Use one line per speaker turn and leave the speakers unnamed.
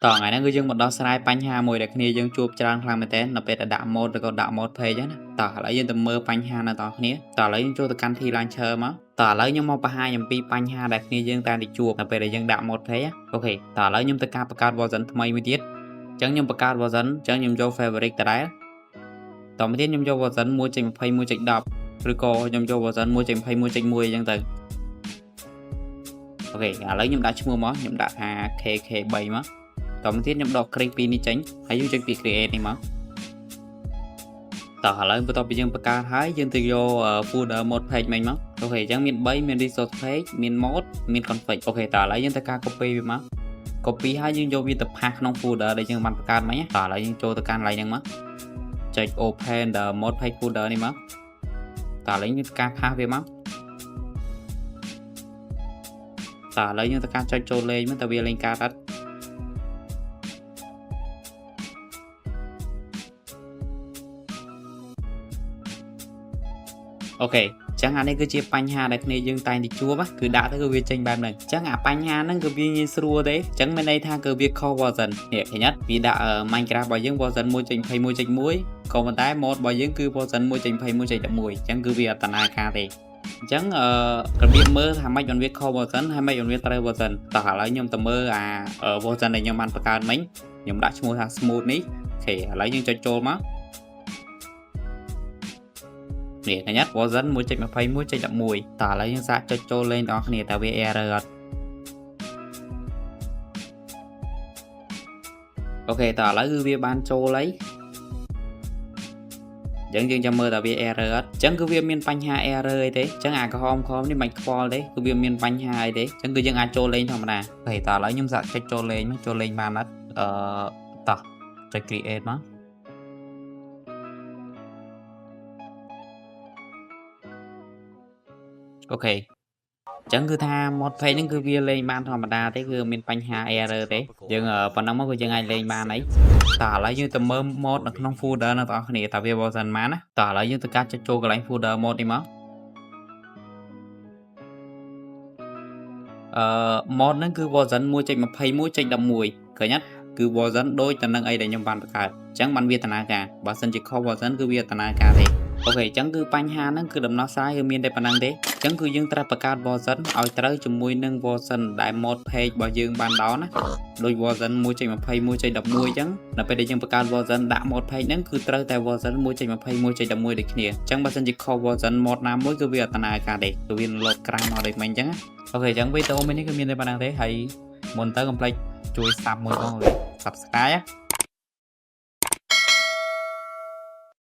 តោះថ្ងៃហ្នឹងគឺយើងមកដោះស្រាយបញ្ហាមួយដែលគ្នាយើងជួបច្រើនខ្លាំងមែនទែននៅពេលដែលដាក់ mode ឬក៏ដាក់ mode page ហ្នឹងណាតោះឥឡូវយើងទៅមើលបញ្ហានៅបងប្អូនគ្នាតោះឥឡូវយើងចូលទៅកាន់ T launcher មកតោះឥឡូវខ្ញុំមកបង្ហាញអំពីបញ្ហាដែលគ្នាយើងតែទៅជួបនៅពេលដែលយើងដាក់ mode page អូខេតោះឥឡូវខ្ញុំទៅការបង្កើត version ថ្មីមួយទៀតអញ្ចឹងខ្ញុំបង្កើត version អញ្ចឹងខ្ញុំយក fabric ដដែលតមកទៀតខ្ញុំយក version 1.21.10 ឬក៏ខ្ញុំយក version 1.21.1 អញ្ចឹងទៅអូខេឥឡូវខ្ញុំដាក់ឈ្មោះមកខ្ញុំដាក់ថា KK3 មកតមកទៀតខ្ញុំដក create ពីនេះចេញហើយយើងចុចពី create នេះមកតោះឥឡូវបន្ទាប់ពីយើងបង្កើតហើយយើងទៅយក folder mode page មិញមកអូខេអញ្ចឹងមាន3មាន resource page មាន mode មាន config អូខេតោះឥឡូវយើងទៅការ copy វាមក copy ហើយយើងយកវាទៅផាសក្នុង folder ដែលយើងបានបង្កើតមិញតោះឥឡូវយើងចូលទៅកាន់កន្លែងហ្នឹងមកចុច open the mode page folder នេះមកតោះឥឡូវយើងទៅការផាសវាមកតោះឥឡូវយើងទៅការចុចចូលលេងមកតើវាលេងកើតអត់អូខេចឹងអានេះគឺជាបញ្ហាដែលគ្នាយើងតែងតែជួបគឺដាក់ទៅគឺវាចេញបែបហ្នឹងចឹងអាបញ្ហាហ្នឹងគឺវាងាយស្រួលទេចឹងមានន័យថាគឺវាខុស version នេះឃើញអត់វាដាក់ Minecraft របស់យើង version 1.21.1 ក៏ប៉ុន្តែ mode របស់យើងគឺ version 1.21.11 ចឹងគឺវាអត់ដំណើរការទេអញ្ចឹងរបៀបមើលថាម៉េចបានវាខុស version ហើយម៉េចបានវាត្រូវ version តោះឥឡូវខ្ញុំទៅមើលអា version ដែលខ្ញុំបានបង្កើតមិញខ្ញុំដាក់ឈ្មោះថា smooth នេះអូខេឥឡូវយើងចុចចូលមកនេះឃើញអត់ version 1.21.11 តើឥឡូវយើងសាកចុចចូលលេងបងប្អូនគ្នាតើវា error អត់អូខេតើឥឡូវគឺវាបានចូលហើយអញ្ចឹងយើងចាំមើលតើវា error អត់អញ្ចឹងគឺវាមានបញ្ហា error អីទេអញ្ចឹងអាក្រហមនេះមិនខ្វល់ទេគឺវាមានបញ្ហាអីទេអញ្ចឹងគឺយើងអាចចូលលេងធម្មតាអូខេតើឥឡូវខ្ញុំសាកចុចចូលលេងមកចូលលេងបានអត់តោះចុច create មកអូខេអញ្ចឹងគឺថា mod page ហ្នឹងគឺវាលេងបានធម្មតាទេគឺមានបញ្ហា error ទេយើងប៉ុណ្ណឹងមកគឺយើងអាចលេងបានហើយតើឥឡូវយើងទៅមើល mod នៅក្នុង folder នៅបងប្អូនគ្នាតើវា version ប៉ុន្មានណាតើឥឡូវយើងទៅកាត់ចុចចូលកន្លែង folder mod នេះមកmod ហ្នឹងគឺ version 1.21.11 ឃើញអត់គឺ version ដូចទៅនឹងអីដែលខ្ញុំបានបង្កើតអញ្ចឹងបានវាដំណើរការបើសិនជាខុស version គឺវាដំណើរការទេអូខេអញ្ចឹងគឺបញ្ហាហ្នឹងគឺដំណោះស្រាយគឺមានតែប៉ុណ្្នឹងទេអញ្ចឹងគឺយើងត្រូវបង្កើត version ឲ្យត្រូវជាមួយនឹង version ដែល mode page របស់យើងបានដោនណាដូច version 1.21.11 អញ្ចឹងនៅពេលដែលយើងបង្កើត version ដាក់ mode page ហ្នឹងគឺត្រូវតែ version 1.21.11 ដូចគ្នាអញ្ចឹងបើសិនជាខុស version mode ណាមួយគឺវាអត់ដំណើរការទេគឺវា load ក្រាំងមកដូចមិញអញ្ចឹងអូខេអញ្ចឹងវីដេអូនេះគឺមានតែប៉ុណ្្នឹងទេហើយមុនទៅកុំភ្លេចជួយ sub មួយផង Subscribe